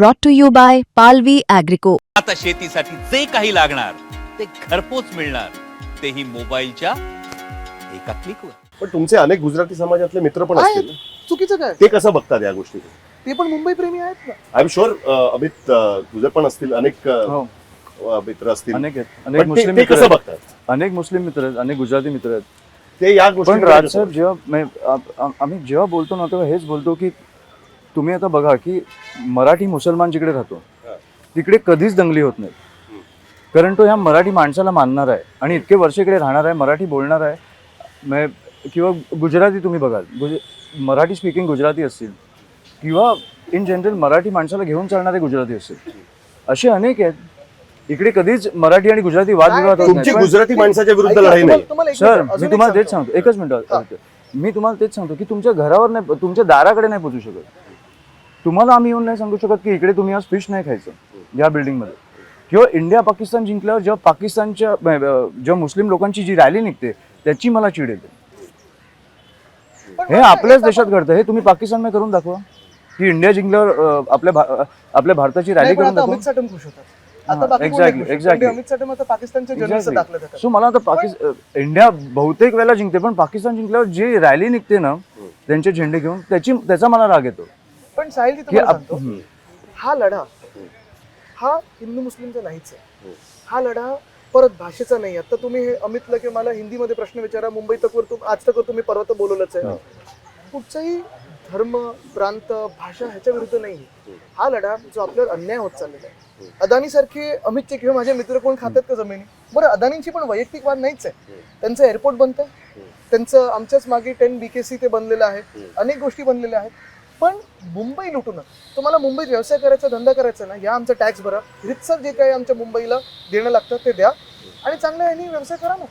brought to you by Palvi Agrico. आता शेतीसाठी जे काही लागणार ते घरपोच मिळणार, तेही मोबाईलच्या एका क्लिकवर. पण तुमचे अनेक गुजराती समाजातले मित्र पण असतील ना? चुकीचं काय? ते कसं बघतात या गोष्टी? ते पण मुंबई प्रेमी आहेत ना. आय एम शुअर अमित, तुझे पण असतील अनेक मित्र असतील. अनेक आहेत, पण अनेक मुस्लिम ते मित्र कसं आहेत, बघतात? अनेक मुस्लिम मित्र आहेत, अनेक गुजराती मित्र आहेत. ते या पण गोष्टी राजसाहेब आम्ही जेव्हा बोलतो ना तेव्हा हेच बोलतो की तुम्ही आता बघा की मराठी मुसलमान जिकडे राहतो तिकडे कधीच दंगली होत नाही, कारण तो ह्या मराठी माणसाला मानणार आहे आणि इतके वर्ष इकडे राहणार आहे, मराठी बोलणार आहे. किंवा गुजराती तुम्ही बघाल, मराठी स्पीकिंग गुजराती असतील किंवा इन जनरल मराठी माणसाला घेऊन चालणारे गुजराती असतील, असे अनेक आहेत. इकडे कधीच मराठी आणि गुजराती वादविवाद होत तुमची नाही. गुजराती माणसाच्या विरुद्ध लढाई नाही सर, मी तुम्हाला तेच सांगतो, एकच मिनिट, मी तुम्हाला तेच सांगतो की तुमच्या घरावर नाही, तुमच्या दाराकडे नाही पोहोचू शकत. तुम्हाला आम्ही येऊन नाही सांगू शकत की इकडे तुम्ही आज फिश नाही खायचं या बिल्डिंगमध्ये. किंवा इंडिया पाकिस्तान जिंकल्यावर जेव्हा पाकिस्तानच्या जेव्हा मुस्लिम लोकांची जी रॅली निघते त्याची मला चिड येते. हे आपल्याच देशात घडतं. हे तुम्ही पाकिस्तानमध्ये करून दाखवा की इंडिया जिंकल्यावर आपल्या भारताची रॅली करून दाखवा. अमित साटम खुश होतात. आता बाकी कोण एक्झॅक्टली नाही खुश. एक्झॅक्टली अमित साटम आता पाकिस्तानच्या जर्नलिस्ट दाखल करतात. सो मला आता इंडिया बहुतेक वेळेला जिंकते, पण पाकिस्तान जिंकल्यावर जी रॅली निघते ना त्यांचे झेंडे घेऊन, त्याचा मला राग येतो. पण साहिल जी तुम्हाला सांगतो, हा लढा हा हिंदू मुस्लिमचा नाहीच आहे. हा लढा परत भाषेचा नाही. आता तुम्ही हे अमितला की मला हिंदीमध्ये प्रश्न विचारा, मुंबई तकवर आज तक तुम्ही परवा तर बोलवलंच आहे. कुठचाही धर्म, प्रांत, भाषा ह्याच्या विरुद्ध नाही. हा लढा जो आपल्यावर अन्याय होत चाललेला आहे. अदानी सारखे अमितचे किंवा माझे मित्र कोण खातात का जमिनी? बरं, अदानींची पण वैयक्तिक वाद नाहीच आहे. त्यांचं एअरपोर्ट बनतंय, त्यांचं आमच्याच मागे 10 BKC ते बनलेलं आहे, अनेक गोष्टी बनलेल्या आहेत. पण मुंबई लुटू नका. तुम्हाला मुंबईत व्यवसाय करायचा, धंदा करायचा ना, या आमचा टॅक्स भरा, रितसर जे काही आमच्या मुंबईला देणं लागतं ते द्या आणि चांगल्या ह्यानी व्यवसाय करा ना.